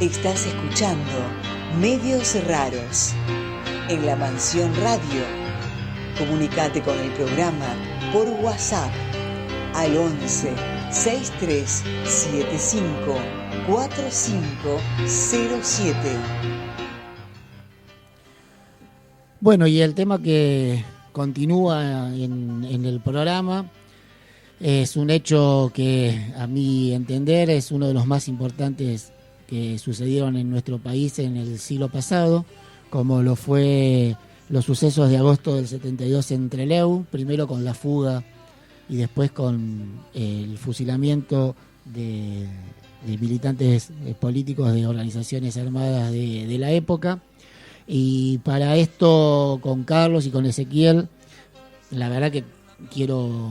Estás escuchando Medios Raros en La Mansión Radio. Comunicate con el programa por WhatsApp al 11 6375 4507. Bueno, y el tema que continúa en el programa es un hecho que, a mi entender, es uno de los más importantes que sucedieron en nuestro país en el siglo pasado, como lo fue los sucesos de agosto del 72 en Trelew, primero con la fuga y después con el fusilamiento de militantes políticos de organizaciones armadas de la época. Y para esto, con Carlos y con Ezequiel, la verdad que quiero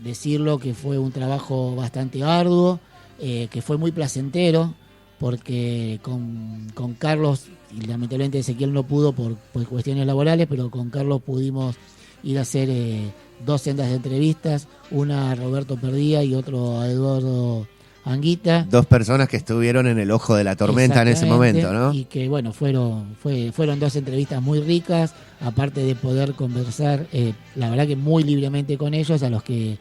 decirlo que fue un trabajo bastante arduo, que fue muy placentero, porque con Carlos, y lamentablemente Ezequiel no pudo por cuestiones laborales, pero con Carlos pudimos ir a hacer 2 sendas de entrevistas, una a Roberto Perdía y otro a Eduardo Anguita. 2 personas que estuvieron en el ojo de la tormenta en ese momento, ¿no? Y que bueno, fueron 2 entrevistas muy ricas, aparte de poder conversar, la verdad que muy libremente con ellos, a los que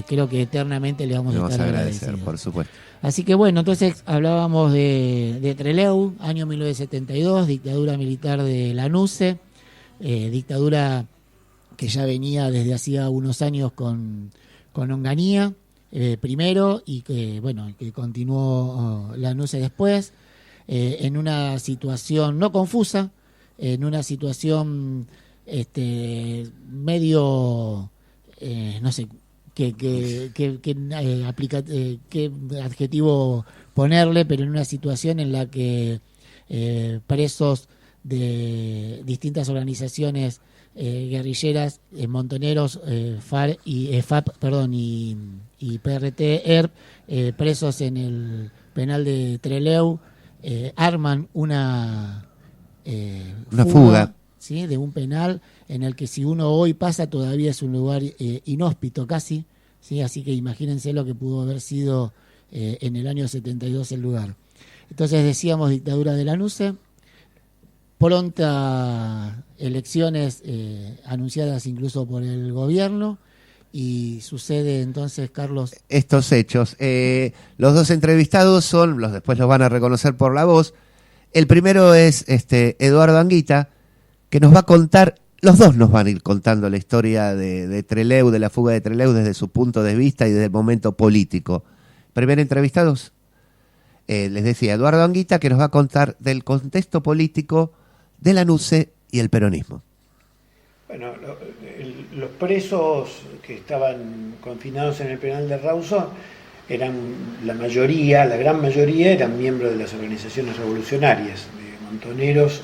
creo que eternamente le vamos a estar agradecer, por supuesto. Así que bueno, entonces hablábamos de Trelew, año 1972, dictadura militar de Lanuse, dictadura que ya venía desde hacía unos años con Onganía primero, y que bueno, que continuó Lanuse después, en una situación no confusa, en una situación medio no sé qué adjetivo ponerle, pero en una situación en la que presos de distintas organizaciones guerrilleras, montoneros, FARC y y PRT-ERP, presos en el penal de Trelew, arman una fuga, ¿sí?, de un penal en el que, si uno hoy pasa, todavía es un lugar inhóspito casi, ¿sí? Así que imagínense lo que pudo haber sido en el año 72 el lugar. Entonces decíamos dictadura de Lanuse, pronta elecciones anunciadas incluso por el gobierno, y sucede entonces, Carlos, estos hechos. Los 2 entrevistados son, después los van a reconocer por la voz. El primero es Eduardo Anguita, que nos va a contar, los 2 nos van a ir contando la historia de Trelew, de la fuga de Trelew, desde su punto de vista y desde el momento político. Primer entrevistados, les decía, Eduardo Anguita, que nos va a contar del contexto político de Lanuse y el peronismo. Bueno, los presos que estaban confinados en el penal de Rawson eran la gran mayoría eran miembros de las organizaciones revolucionarias, de montoneros,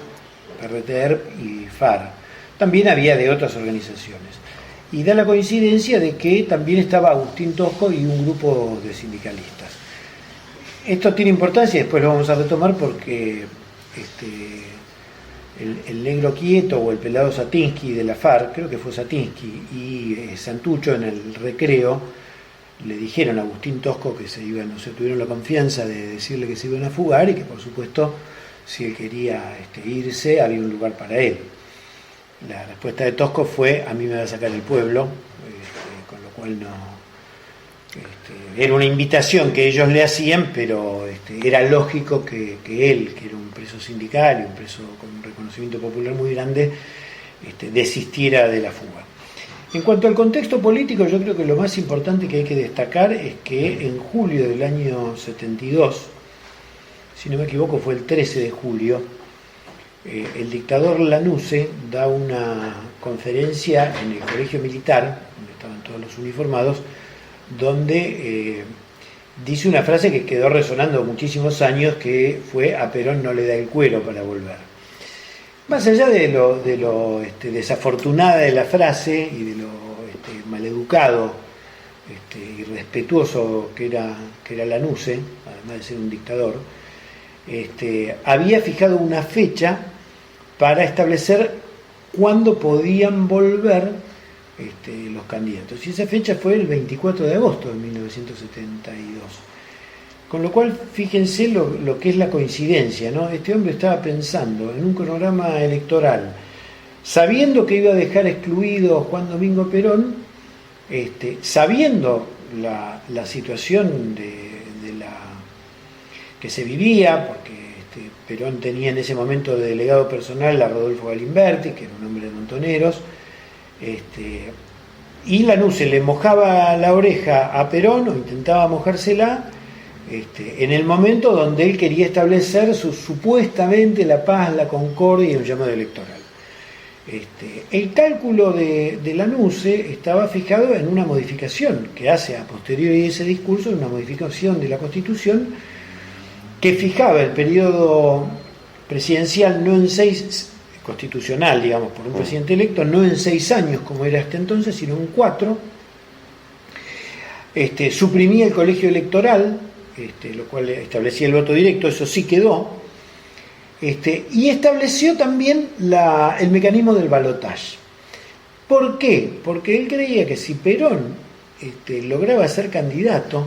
PRT-ERP y FARC. También había de otras organizaciones. Y da la coincidencia de que también estaba Agustín Tosco y un grupo de sindicalistas. Esto tiene importancia y después lo vamos a retomar porque el negro quieto o el pelado Satinsky de la FARC, creo que fue Satinsky, y Santucho en el recreo le dijeron a Agustín Tosco que tuvieron la confianza de decirle que se iban a fugar y que, por supuesto, si él quería irse, había un lugar para él. La respuesta de Tosco fue: a mí me va a sacar el pueblo, con lo cual no. Era una invitación que ellos le hacían, pero era lógico que él, que era un preso sindical y un preso con un reconocimiento popular muy grande, desistiera de la fuga. En cuanto al contexto político, yo creo que lo más importante que hay que destacar es que en julio del año 72, si no me equivoco fue el 13 de julio, el dictador Lanuse da una conferencia en el colegio militar, donde estaban todos los uniformados, donde dice una frase que quedó resonando muchísimos años, que fue: a Perón no le da el cuero para volver. Más allá de lo desafortunada de la frase y de lo maleducado y respetuoso que era Lanuse, además de ser un dictador, había fijado una fecha para establecer cuándo podían volver los candidatos. Y esa fecha fue el 24 de agosto de 1972. Con lo cual, fíjense lo que es la coincidencia, ¿no? Este hombre estaba pensando en un cronograma electoral, sabiendo que iba a dejar excluido a Juan Domingo Perón, sabiendo la situación que se vivía, porque Perón tenía en ese momento de delegado personal a Rodolfo Galimberti, que era un hombre de Montoneros, y Lanuse le mojaba la oreja a Perón, o intentaba mojársela, en el momento donde él quería establecer supuestamente la paz, la concordia y el llamado electoral. El cálculo de Lanuse estaba fijado en una modificación que hace a posteriori de ese discurso, una modificación de la Constitución que fijaba el periodo presidencial no en 6, constitucional, digamos, por un presidente electo, no en 6 años como era hasta entonces, sino en 4. Suprimía el colegio electoral, lo cual establecía el voto directo, eso sí quedó, y estableció también el mecanismo del balotaje. ¿Por qué? Porque él creía que si Perón lograba ser candidato,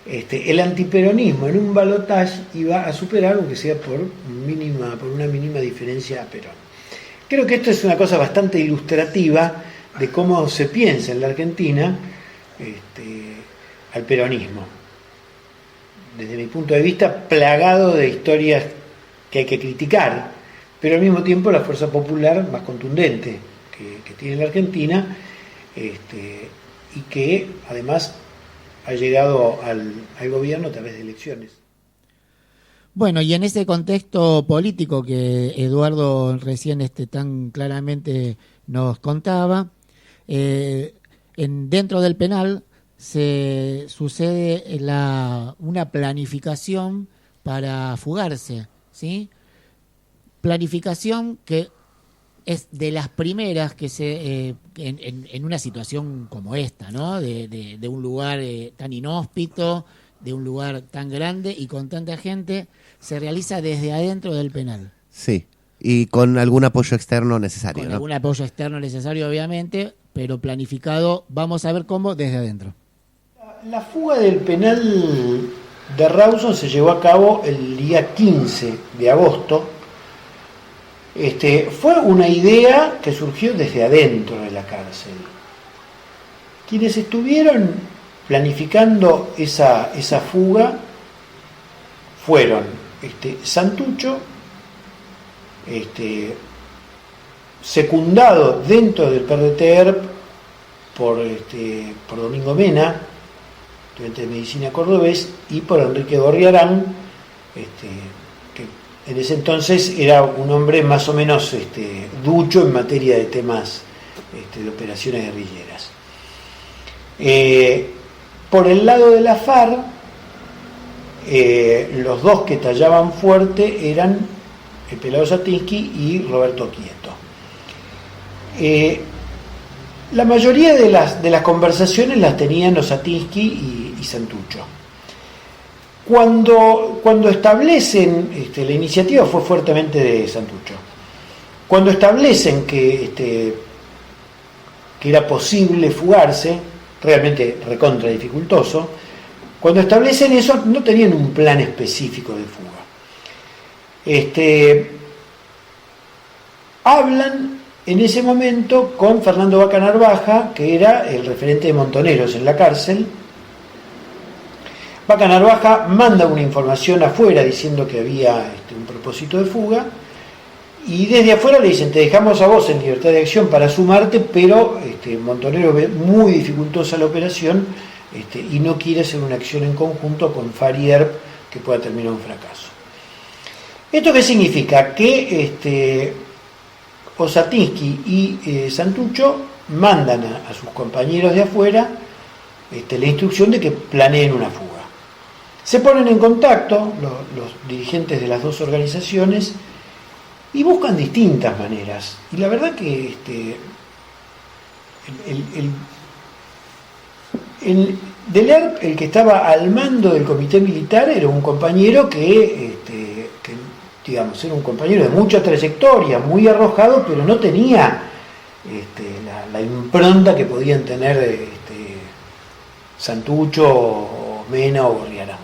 el antiperonismo en un balotaje iba a superar, aunque sea por una mínima diferencia a Perón. Creo que esto es una cosa bastante ilustrativa de cómo se piensa en la Argentina al peronismo. Desde mi punto de vista, plagado de historias que hay que criticar, pero al mismo tiempo la fuerza popular más contundente que tiene la Argentina, y que además ha llegado al gobierno a través de elecciones. Bueno, y en ese contexto político que Eduardo recién tan claramente nos contaba, dentro del penal se sucede una planificación para fugarse, ¿sí? Planificación que es de las primeras que en una situación como esta, ¿no? De un lugar tan inhóspito, de un lugar tan grande y con tanta gente, se realiza desde adentro del penal. Sí, y con algún apoyo externo necesario. Con ¿no? algún apoyo externo necesario, obviamente, pero planificado, vamos a ver cómo, desde adentro. La fuga del penal de Rawson se llevó a cabo el día 15 de agosto. Fue una idea que surgió desde adentro de la cárcel. Quienes estuvieron planificando esa fuga fueron Santucho, secundado dentro del PRTERP por Domingo Mena, estudiante de medicina cordobés, y por Enrique Gorriarán, que en ese entonces era un hombre más o menos ducho en materia de temas de operaciones guerrilleras. Por el lado de la FARC, los dos que tallaban fuerte eran el Pelado Satinsky y Roberto Quieto. La mayoría de las conversaciones las tenían los Satinsky y Santucho. Cuando establecen, la iniciativa fue fuertemente de Santucho. Cuando establecen que era posible fugarse, realmente recontra dificultoso, cuando establecen eso no tenían un plan específico de fuga. Hablan en ese momento con Fernando Vaca Narvaja, que era el referente de Montoneros en la cárcel. Vaca Narvaja manda una información afuera diciendo que había un propósito de fuga, y desde afuera le dicen: te dejamos a vos en libertad de acción para sumarte, pero Montonero ve muy dificultosa la operación y no quiere hacer una acción en conjunto con FARC y ERP que pueda terminar un fracaso. ¿Esto qué significa? Que Osatinsky y Santucho mandan a sus compañeros de afuera la instrucción de que planeen una fuga. Se ponen en contacto los dirigentes de las dos organizaciones y buscan distintas maneras. Y la verdad que del ERP, el que estaba al mando del comité militar, era un compañero que digamos, era un compañero de mucha trayectoria, muy arrojado, pero no tenía la impronta que podían tener Santucho Osmena o Gorriarán.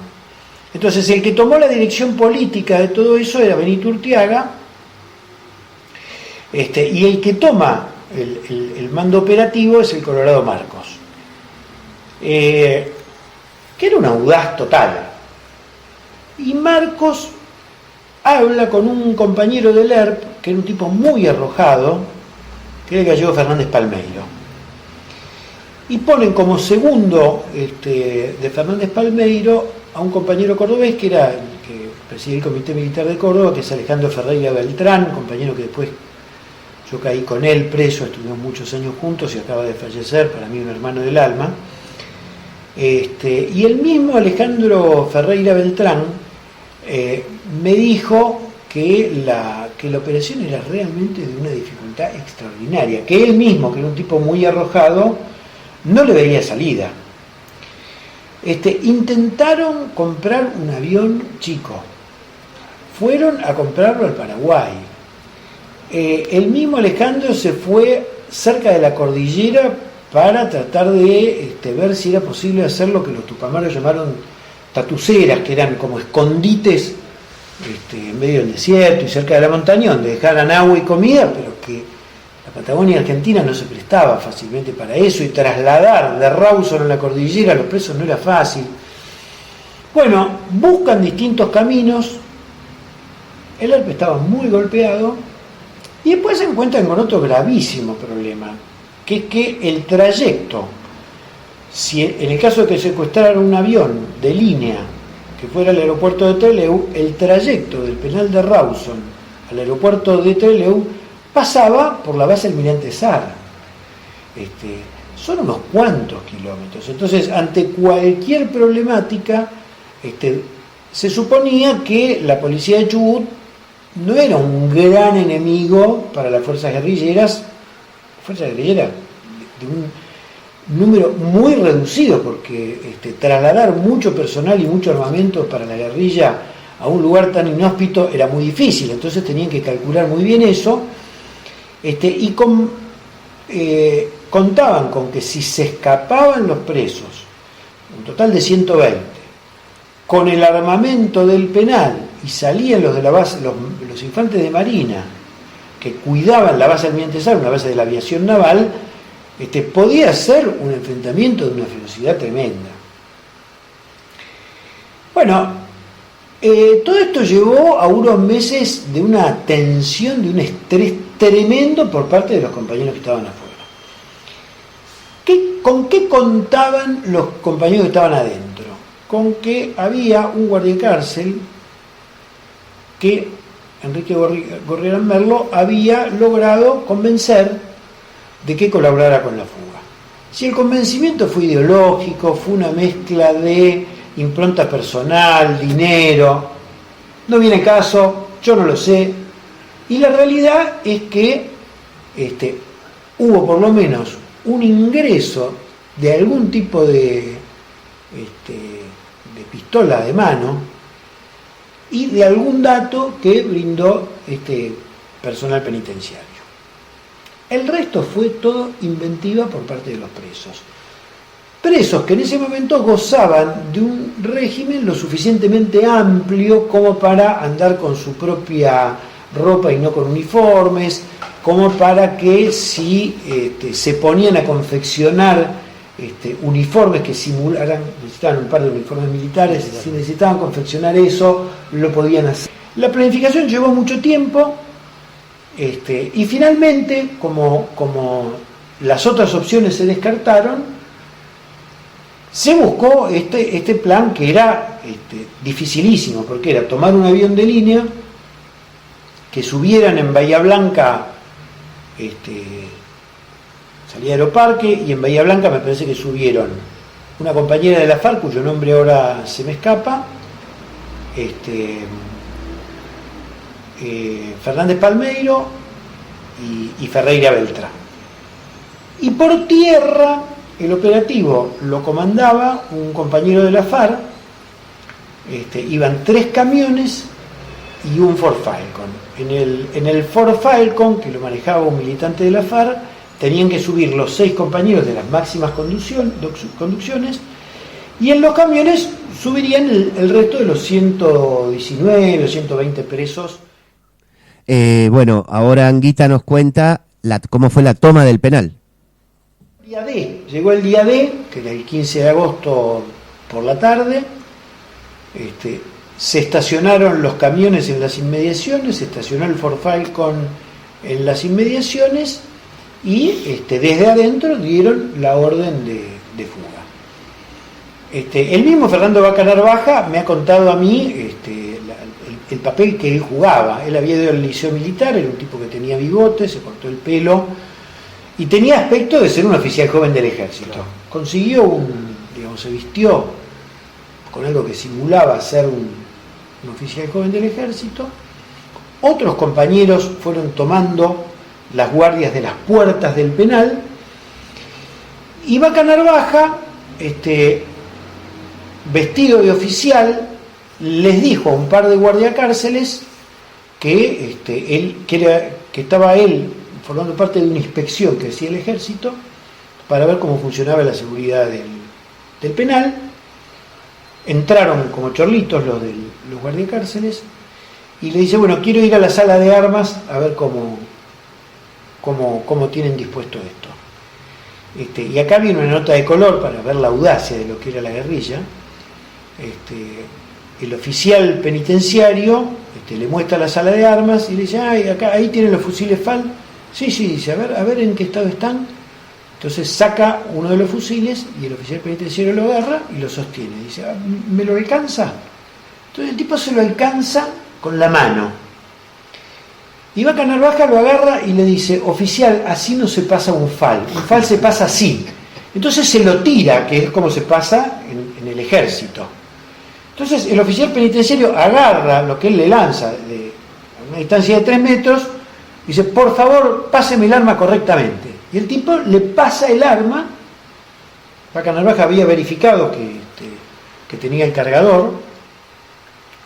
Entonces el que tomó la dirección política de todo eso era Benito Urteaga, y el que toma el mando operativo es el Colorado Marcos, que era un audaz total. Y Marcos habla con un compañero del ERP, que era un tipo muy arrojado, que era el gallego Fernández Palmeiro. Y ponen como segundo de Fernández Palmeiro a un compañero cordobés que era el que presidía el Comité Militar de Córdoba, que es Alejandro Ferreira Beltrán, compañero que después yo caí con él preso, estuvimos muchos años juntos y acaba de fallecer, para mí un hermano del alma. Y el mismo Alejandro Ferreira Beltrán me dijo que la operación era realmente de una dificultad extraordinaria, que él mismo, que era un tipo muy arrojado, no le veía salida. Intentaron comprar un avión chico, fueron a comprarlo al Paraguay. El mismo Alejandro se fue cerca de la cordillera para tratar de ver si era posible hacer lo que los tupamaros llamaron tatuceras, que eran como escondites en medio del desierto y cerca de la montaña, donde dejaran agua y comida, pero que la Patagonia Argentina no se prestaba fácilmente para eso, y trasladar de Rawson a la cordillera a los presos no era fácil. Bueno, buscan distintos caminos, el ERP estaba muy golpeado, y después se encuentran con otro gravísimo problema, que es que el trayecto, si en el caso de que secuestraran un avión de línea que fuera al aeropuerto de Trelew, el trayecto del penal de Rawson al aeropuerto de Trelew pasaba por la base Almirante Sar. Son unos cuantos kilómetros. Entonces, ante cualquier problemática, se suponía que la policía de Chubut no era un gran enemigo para las fuerzas guerrilleras de un número muy reducido, porque trasladar mucho personal y mucho armamento para la guerrilla a un lugar tan inhóspito era muy difícil, entonces tenían que calcular muy bien eso, y contaban con que si se escapaban los presos, un total de 120, con el armamento del penal, y salían los de la base, los infantes de marina que cuidaban la base Almirante Sar, una base de la aviación naval, podía ser un enfrentamiento de una velocidad tremenda. Bueno, todo esto llevó a unos meses de una tensión, de un estrés tremendo por parte de los compañeros que estaban afuera. ¿Con qué contaban los compañeros que estaban adentro? Con que había un guardiacárcel que Enrique Gorriarán Merlo había logrado convencer de que colaborara con la fuga. Si el convencimiento fue ideológico, fue una mezcla de impronta personal, dinero, no viene caso, yo no lo sé, y la realidad es que hubo por lo menos un ingreso de algún tipo de pistola de mano y de algún dato que brindó personal penitenciario. El resto fue todo inventiva por parte de los presos. Presos que en ese momento gozaban de un régimen lo suficientemente amplio como para andar con su propia ropa y no con uniformes, como para que si se ponían a confeccionar uniformes que simularan, necesitaban un par de uniformes militares, si necesitaban confeccionar eso, lo podían hacer. La planificación llevó mucho tiempo, y finalmente, como las otras opciones se descartaron, se buscó este plan que era dificilísimo, porque era tomar un avión de línea, que subieran en Bahía Blanca, salía de Aeroparque, y en Bahía Blanca me parece que subieron una compañera de la FARC, cuyo nombre ahora se me escapa, Fernández Palmeiro y Ferreira Beltrán. Y por tierra el operativo lo comandaba un compañero de la FARC, iban 3 camiones y un Ford Falcon. En el Ford Falcon, que lo manejaba un militante de la FARC, tenían que subir los 6 compañeros de las máximas conducciones, Y en los camiones subirían el resto de los 119 o 120 presos. Bueno, ahora Anguita nos cuenta cómo fue la toma del penal. Día D, llegó el día D, que era el 15 de agosto por la tarde. Se estacionaron los camiones en las inmediaciones, se estacionó el Ford Falcon en las inmediaciones y desde adentro dieron la orden de fuga. El mismo Fernando Vaca Narvaja me ha contado a mí el papel que él jugaba. Él había ido al liceo militar, era un tipo que tenía bigote, se cortó el pelo y tenía aspecto de ser un oficial joven del ejército. Claro. Consiguió se vistió con algo que simulaba ser un oficial joven del ejército. Otros compañeros fueron tomando las guardias de las puertas del penal y Vaca Narvaja, vestido de oficial, les dijo a un par de guardiacárceles que estaba él formando parte de una inspección que hacía el ejército para ver cómo funcionaba la seguridad del penal. Entraron como chorlitos los guardiacárceles y le dice, bueno, quiero ir a la sala de armas a ver cómo tienen dispuesto esto. Y acá viene una nota de color para ver la audacia de lo que era la guerrilla. El oficial penitenciario le muestra la sala de armas y le dice, ahí tienen los fusiles FAL. Sí, dice, a ver en qué estado están. Entonces saca uno de los fusiles y el oficial penitenciario lo agarra y lo sostiene. Dice, ¿me lo alcanza? Entonces el tipo se lo alcanza con la mano. Y Vaca Narvaja lo agarra y le dice, oficial, así no se pasa un FAL se pasa así. Entonces se lo tira, que es como se pasa en el ejército. Entonces el oficial penitenciario agarra lo que él le lanza a una distancia de 3 metros y dice, por favor, páseme el arma correctamente. Y el tipo le pasa el arma. Vaca Narvaja había verificado que tenía el cargador,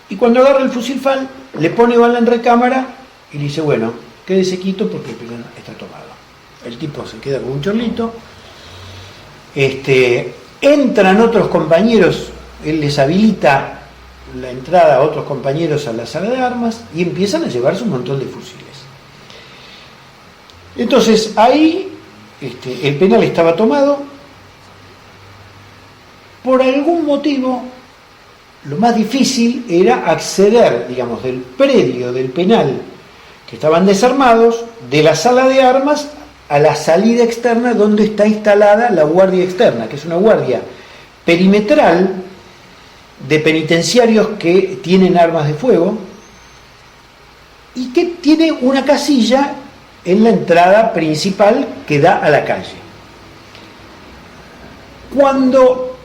y cuando agarra el fusil FAL le pone bala en recámara y le dice, bueno, quédese quieto porque el penal está tomado. El tipo se queda con un chorlito. Entran otros compañeros, él les habilita la entrada a otros compañeros a la sala de armas y empiezan a llevarse un montón de fusiles. Entonces ahí el penal estaba tomado. Por algún motivo lo más difícil era acceder, digamos, del predio del penal, que estaban desarmados, de la sala de armas a la salida externa donde está instalada la guardia externa, que es una guardia perimetral de penitenciarios que tienen armas de fuego y que tiene una casilla en la entrada principal que da a la calle. Cuando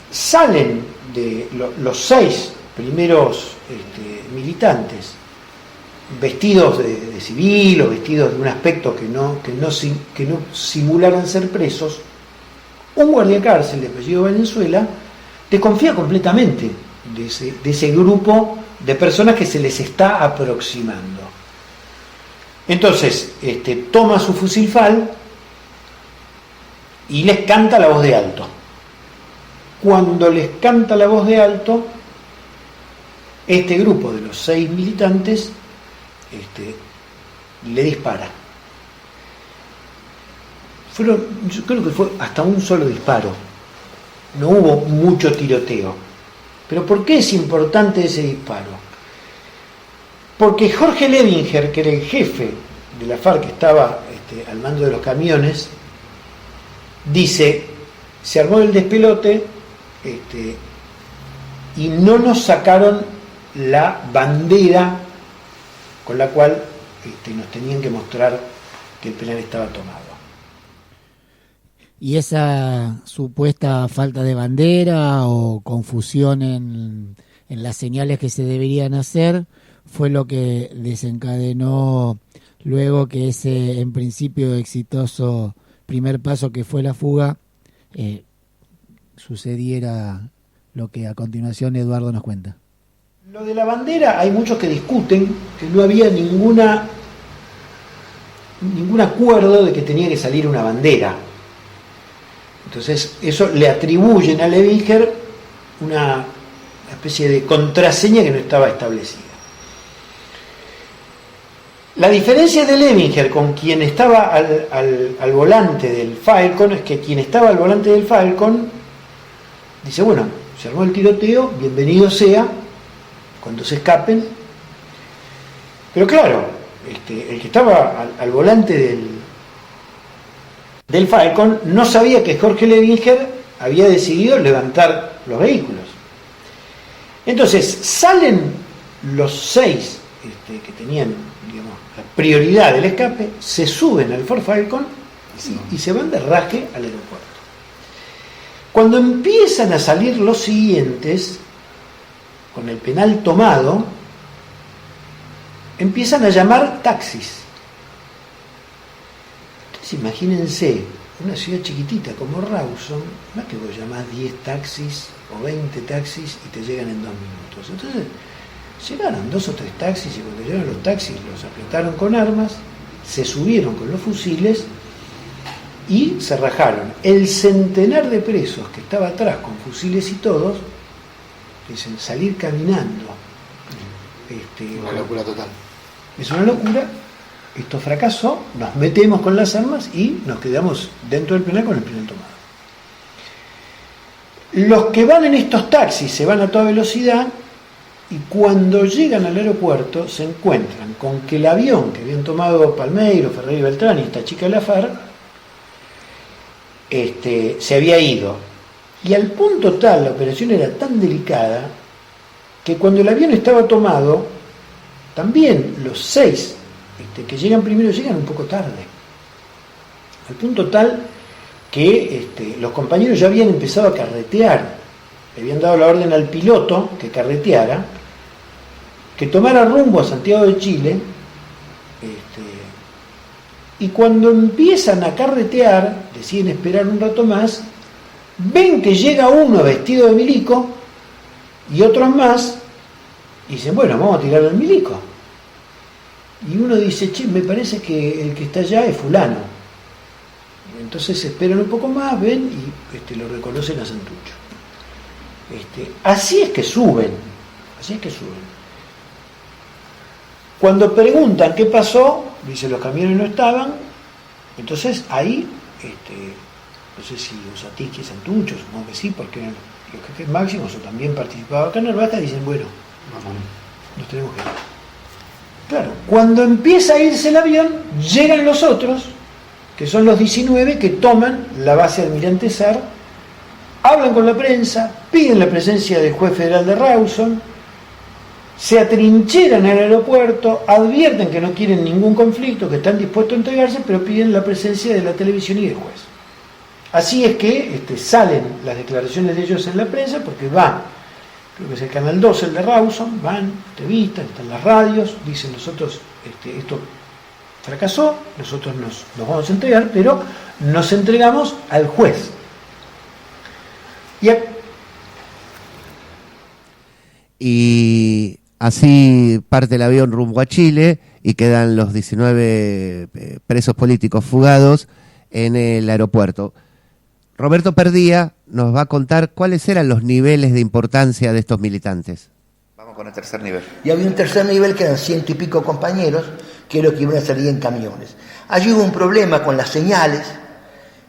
salen de los 6 primeros militantes vestidos de civil o vestidos de un aspecto que no simularan ser presos, un guardiacárcel de apellido Valenzuela desconfía completamente de ese grupo de personas que se les está aproximando. Entonces toma su fusil FAL y les canta la voz de alto. Cuando les canta la voz de alto, este grupo de los 6 militantes le dispara. Yo creo que fue hasta un solo disparo, no hubo mucho tiroteo. ¿Pero por qué es importante ese disparo? Porque Jorge Ledinger, que era el jefe de la FARC, que estaba al mando de los camiones, dice, se armó el despelote y no nos sacaron la bandera con la cual nos tenían que mostrar que el penal estaba tomado. ¿Y esa supuesta falta de bandera o confusión en las señales que se deberían hacer fue lo que desencadenó luego que ese en principio exitoso primer paso que fue la fuga sucediera lo que a continuación Eduardo nos cuenta? Lo de la bandera, hay muchos que discuten que no había ningún acuerdo de que tenía que salir una bandera. Entonces eso le atribuyen a Levinger una especie de contraseña que no estaba establecida. La diferencia de Levinger con quien estaba al volante del Falcon es que quien estaba al volante del Falcon dice, bueno, se armó el tiroteo, bienvenido sea, cuando se escapen. Pero claro, el que estaba al volante del Falcon no sabía que Jorge Levinger había decidido levantar los vehículos. Entonces salen los 6 que tenían, digamos, la prioridad del escape, se suben al Ford Falcon y se van de raje al aeropuerto. Cuando empiezan a salir los siguientes, con el penal tomado, empiezan a llamar taxis. Entonces imagínense, una ciudad chiquitita como Rawson, no es que vos llamás 10 taxis o 20 taxis y te llegan en 2 minutos. Entonces llegaron 2 o 3 taxis y cuando llegaron los taxis los apretaron con armas, se subieron con los fusiles y se rajaron. El centenar de presos que estaba atrás con fusiles y todos, dicen, salir caminando. Una locura total. Es una locura. Esto fracasó, nos metemos con las armas y nos quedamos dentro del penal con el penal tomado. Los que van en estos taxis se van a toda velocidad y cuando llegan al aeropuerto se encuentran con que el avión que habían tomado Palmeiro, Ferrer y Beltrán y esta chica de la FARC se había ido. Y al punto tal, la operación era tan delicada que cuando el avión estaba tomado, también los 6 que llegan primero llegan un poco tarde. Al punto tal que los compañeros ya habían empezado a carretear, le habían dado la orden al piloto que carreteara, que tomara rumbo a Santiago de Chile, y cuando empiezan a carretear, deciden esperar un rato más, ven que llega uno vestido de milico y otros más, y dicen, bueno, vamos a tirar al milico. Y uno dice, che, me parece que el que está allá es fulano. Entonces esperan un poco más, ven y lo reconocen a Santucho. Así es que suben. Cuando preguntan qué pasó, dicen los camiones no estaban. Entonces ahí, no sé si Osatiki y Santucho, supongo que sí, porque eran los jefes máximos o también participaban acá en Narvaja, dicen, bueno, nos tenemos que ir. Claro, cuando empieza a irse el avión, llegan los otros, que son los 19 que toman la base Almirante Sar, hablan con la prensa, piden la presencia del juez federal de Rawson, se atrincheran en el aeropuerto, advierten que no quieren ningún conflicto, que están dispuestos a entregarse, pero piden la presencia de la televisión y del juez. Así es que salen las declaraciones de ellos en la prensa, porque van, creo que es el Canal 12, el de Rawson, van, entrevistan, están las radios, dicen nosotros, esto fracasó, nosotros nos vamos a entregar, pero nos entregamos al juez. Y así parte el avión rumbo a Chile y quedan los 19 presos políticos fugados en el aeropuerto. Roberto Perdía nos va a contar cuáles eran los niveles de importancia de estos militantes. Vamos con el tercer nivel. Y había un tercer nivel que eran 100 y pico compañeros, que es lo que iban a salir en camiones. Allí hubo un problema con las señales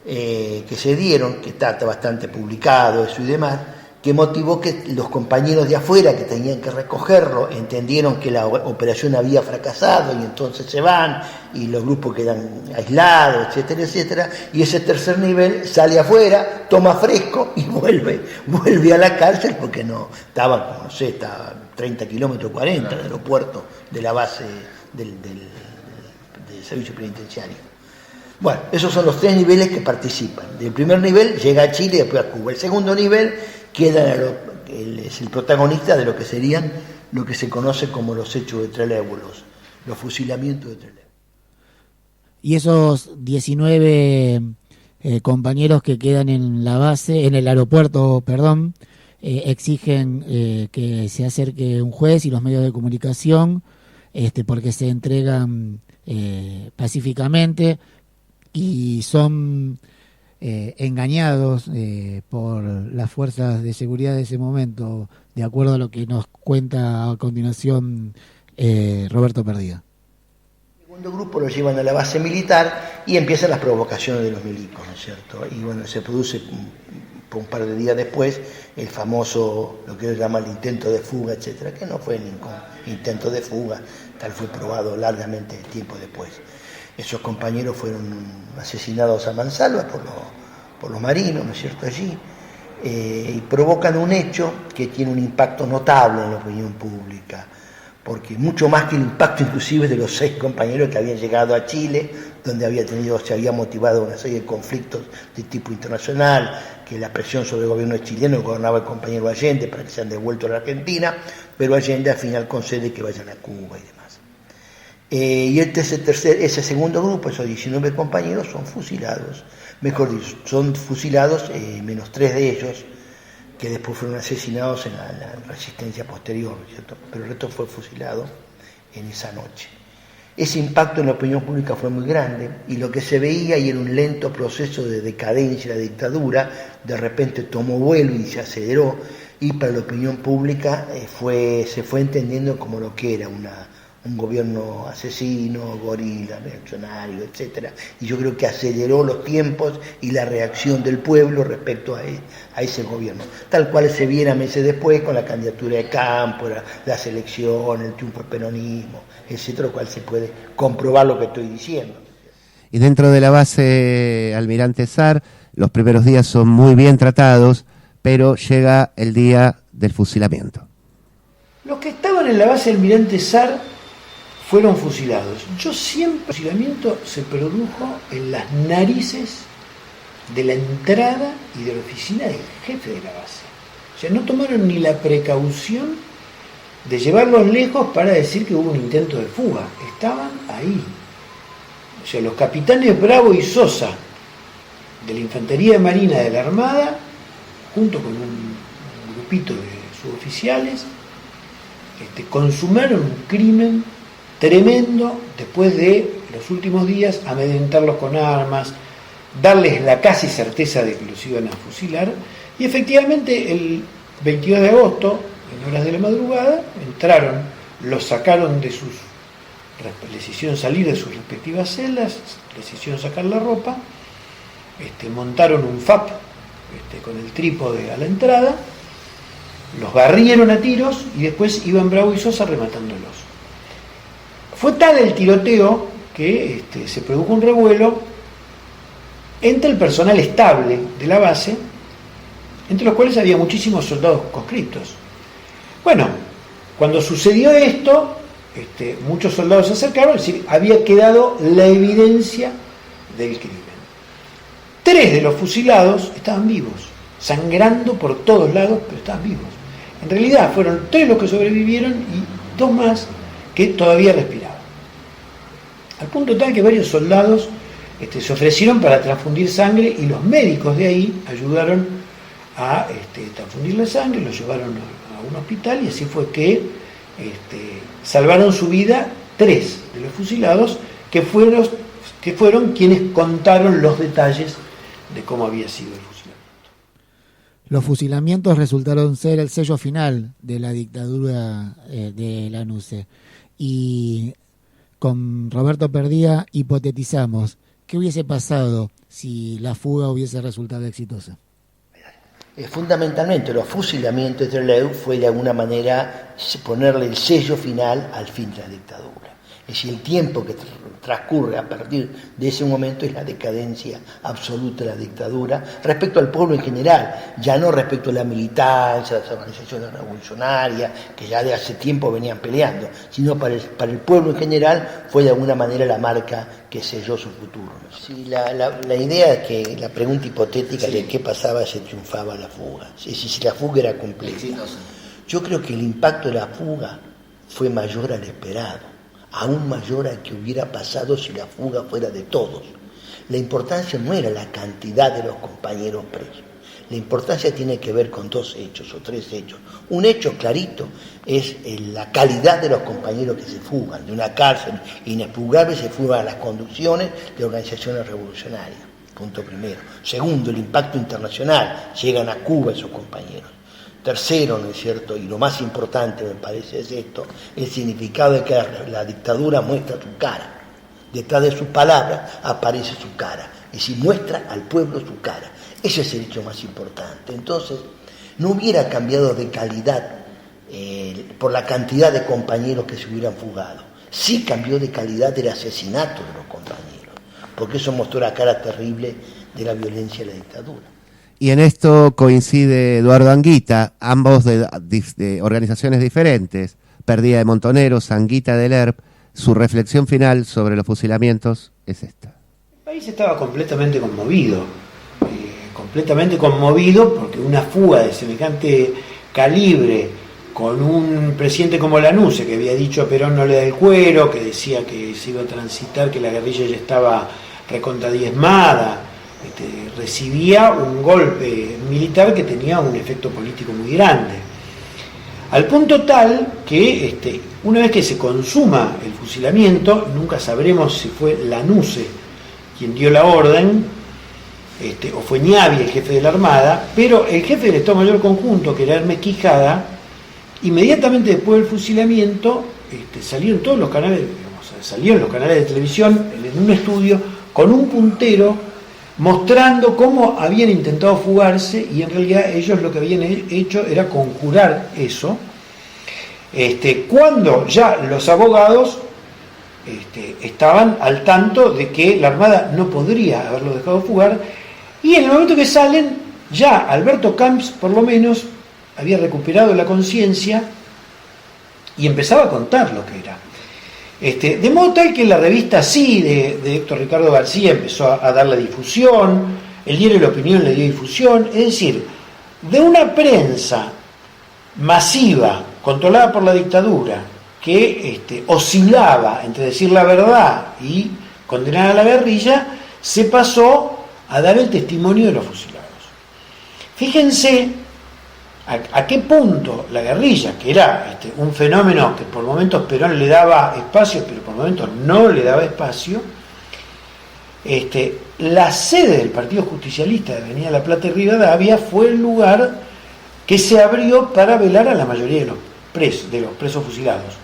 que se dieron, que está bastante publicado eso y demás, que motivó que los compañeros de afuera que tenían que recogerlo entendieron que la operación había fracasado y entonces se van y los grupos quedan aislados, etcétera, etcétera, y ese tercer nivel sale afuera, toma fresco y vuelve a la cárcel porque no estaba, no sé, está 30 kilómetros, 40 del aeropuerto de la base del servicio penitenciario. Bueno, esos son los 3 niveles que participan. Del primer nivel llega a Chile y después a Cuba. El segundo nivel es el protagonista de lo que serían lo que se conoce como los hechos de Trelew, los fusilamientos de Trelew. Y esos 19 compañeros que quedan en la base, en el aeropuerto, exigen que se acerque un juez y los medios de comunicación, porque se entregan pacíficamente y son engañados por las fuerzas de seguridad de ese momento, de acuerdo a lo que nos cuenta a continuación Roberto Perdía. El segundo grupo lo llevan a la base militar y empiezan las provocaciones de los milicos, ¿no es cierto? Y bueno, se produce un par de días después el famoso, lo que ellos llaman el intento de fuga, etcétera, que no fue ningún intento de fuga, tal fue probado largamente tiempo después. Esos compañeros fueron asesinados a mansalva por los marinos, ¿no es cierto?, allí, y provocan un hecho que tiene un impacto notable en la opinión pública, porque mucho más que el impacto inclusive de los 6 compañeros que habían llegado a Chile, donde se había motivado una serie de conflictos de tipo internacional, que la presión sobre el gobierno chileno gobernaba el compañero Allende para que sean devueltos a la Argentina, pero Allende al final concede que vayan a Cuba y demás. Y ese segundo grupo, esos 19 compañeros, son fusilados, mejor dicho, son fusilados menos 3 de ellos, que después fueron asesinados en la resistencia posterior, ¿cierto? Pero el resto fue fusilado en esa noche. Ese impacto en la opinión pública fue muy grande y lo que se veía y era un lento proceso de decadencia de la dictadura, de repente tomó vuelo y se aceleró, y para la opinión pública se fue entendiendo como lo que era un gobierno asesino, gorila, reaccionario, etcétera. Y yo creo que aceleró los tiempos y la reacción del pueblo respecto a ese gobierno. Tal cual se viera meses después con la candidatura de Campo, las elecciones, el triunfo del peronismo, etcétera, lo cual se puede comprobar lo que estoy diciendo. Y dentro de la base Almirante Sar, los primeros días son muy bien tratados, pero llega el día del fusilamiento. Los que estaban en la base Almirante Sar fueron fusilados. El fusilamiento se produjo en las narices de la entrada y de la oficina del jefe de la base. O sea, no tomaron ni la precaución de llevarlos lejos para decir que hubo un intento de fuga. Estaban ahí. O sea, los capitanes Bravo y Sosa de la Infantería de Marina de la Armada, junto con un grupito de suboficiales, consumaron un crimen tremendo después de los últimos días amedrentarlos con armas, darles la casi certeza de que los iban a fusilar, y efectivamente el 22 de agosto, en horas de la madrugada, entraron, los sacaron les hicieron salir de sus respectivas celdas, les hicieron sacar la ropa, montaron un FAP con el trípode a la entrada, los barrieron a tiros y después iban Bravo y Sosa rematándolos. Fue tal el tiroteo que se produjo un revuelo entre el personal estable de la base, entre los cuales había muchísimos soldados conscriptos. Bueno, cuando sucedió esto, muchos soldados se acercaron, es decir, había quedado la evidencia del crimen. 3 de los fusilados estaban vivos, sangrando por todos lados, pero estaban vivos. En realidad fueron 3 los que sobrevivieron y 2 más que todavía respiraban. Al punto tal que varios soldados se ofrecieron para transfundir sangre y los médicos de ahí ayudaron a transfundir la sangre, los llevaron a un hospital y así fue que salvaron su vida 3 de los fusilados que fueron quienes contaron los detalles de cómo había sido el fusilamiento. Los fusilamientos resultaron ser el sello final de la dictadura de Lanusse. Y con Roberto Perdía hipotetizamos qué hubiese pasado si la fuga hubiese resultado exitosa. Fundamentalmente los fusilamientos de Trelew fue de alguna manera ponerle el sello final al fin de la dictadura. Es decir, el tiempo que transcurre a partir de ese momento es la decadencia absoluta de la dictadura respecto al pueblo en general, ya no respecto a la militancia, las organizaciones revolucionarias, que ya de hace tiempo venían peleando, sino para el pueblo en general fue de alguna manera la marca que selló su futuro. Sí, la idea es que la pregunta hipotética de qué pasaba si triunfaba la fuga, es decir, si la fuga era completa. Yo creo que el impacto de la fuga fue mayor al esperado, aún mayor al que hubiera pasado si la fuga fuera de todos. La importancia no era la cantidad de los compañeros presos. La importancia tiene que ver con 2 hechos o 3 hechos. Un hecho clarito es la calidad de los compañeros que se fugan de una cárcel inexpugnable, se fugan a las conducciones de organizaciones revolucionarias. punto primero. Segundo, el impacto internacional, llegan a Cuba esos compañeros. Tercero, ¿no es cierto?, y lo más importante me parece es esto, el significado de que la dictadura muestra su cara. Detrás de sus palabras aparece su cara, es decir, muestra al pueblo su cara. Ese es el hecho más importante. Entonces, no hubiera cambiado de calidad por la cantidad de compañeros que se hubieran fugado. Sí cambió de calidad el asesinato de los compañeros, porque eso mostró la cara terrible de la violencia de la dictadura. Y en esto coincide Eduardo Anguita, ambos de organizaciones diferentes, Perdida de Montoneros, Anguita del ERP. Su reflexión final sobre los fusilamientos es esta. El país estaba completamente conmovido porque una fuga de semejante calibre con un presidente como Lanusse, que había dicho a Perón no le da el cuero, que decía que se iba a transitar, que la guerrilla ya estaba recontadiezmada, recibía un golpe militar que tenía un efecto político muy grande. Al punto tal que una vez que se consuma el fusilamiento, nunca sabremos si fue Lanusse quien dio la orden, o fue Ñavi el jefe de la Armada, pero el jefe del Estado Mayor Conjunto, que era Hermes Quijada, inmediatamente después del fusilamiento salieron todos los canales, salieron los canales de televisión en un estudio con un puntero mostrando cómo habían intentado fugarse, y en realidad ellos lo que habían hecho era conjurar eso, cuando ya los abogados estaban al tanto de que la Armada no podría haberlos dejado fugar, y en el momento que salen, ya Alberto Camps por lo menos había recuperado la conciencia y empezaba a contar lo que era. De modo tal que la revista Sí de Héctor Ricardo García empezó a darle difusión, el diario La Opinión le dio difusión, es decir, de una prensa masiva, controlada por la dictadura, que oscilaba entre decir la verdad y condenar a la guerrilla, se pasó a dar el testimonio de los fusilados. Fíjense a qué punto la guerrilla, que era un fenómeno que por momentos Perón le daba espacio, pero por momentos no le daba espacio, la sede del Partido Justicialista de Avenida La Plata y Rivadavia fue el lugar que se abrió para velar a la mayoría de los presos fusilados.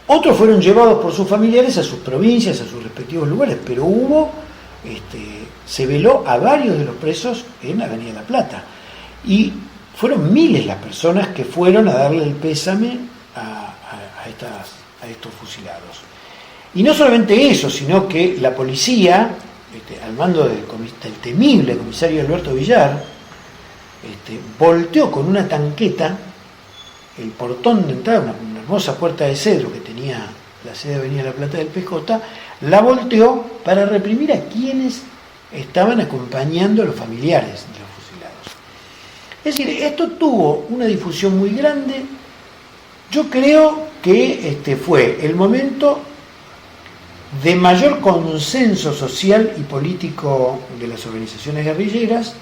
Otros fueron llevados por sus familiares a sus provincias, a sus respectivos lugares, pero se veló a varios de los presos en Avenida La Plata. Y fueron miles las personas que fueron a darle el pésame a estos fusilados. Y no solamente eso, sino que la policía, al mando del temible comisario Alberto Villar, volteó con una tanqueta el portón de entrada, una hermosa puerta de cedro que tenía la sede de Avenida La Plata del PJ, la volteó para reprimir a quienes estaban acompañando a los familiares de los fusilados. Es decir, esto tuvo una difusión muy grande. Yo creo que fue el momento de mayor consenso social y político de las organizaciones guerrilleras,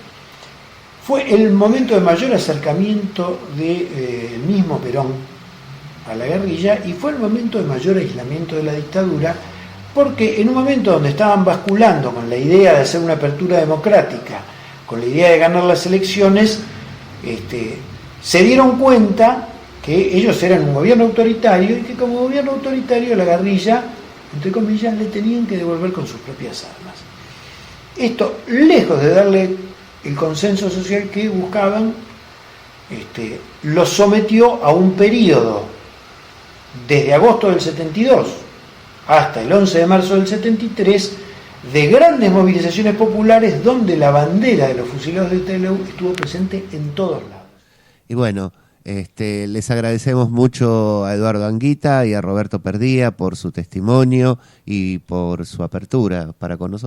fue el momento de mayor acercamiento del mismo Perón a la guerrilla, y fue el momento de mayor aislamiento de la dictadura, porque en un momento donde estaban basculando con la idea de hacer una apertura democrática, con la idea de ganar las elecciones, se dieron cuenta que ellos eran un gobierno autoritario y que como gobierno autoritario la guerrilla, entre comillas, le tenían que devolver con sus propias armas. Esto, lejos de darle el consenso social que buscaban, los sometió a un periodo desde agosto del 72 hasta el 11 de marzo del 73 de grandes movilizaciones populares donde la bandera de los fusilados de TLU estuvo presente en todos lados. Y bueno, les agradecemos mucho a Eduardo Anguita y a Roberto Perdía por su testimonio y por su apertura para con nosotros.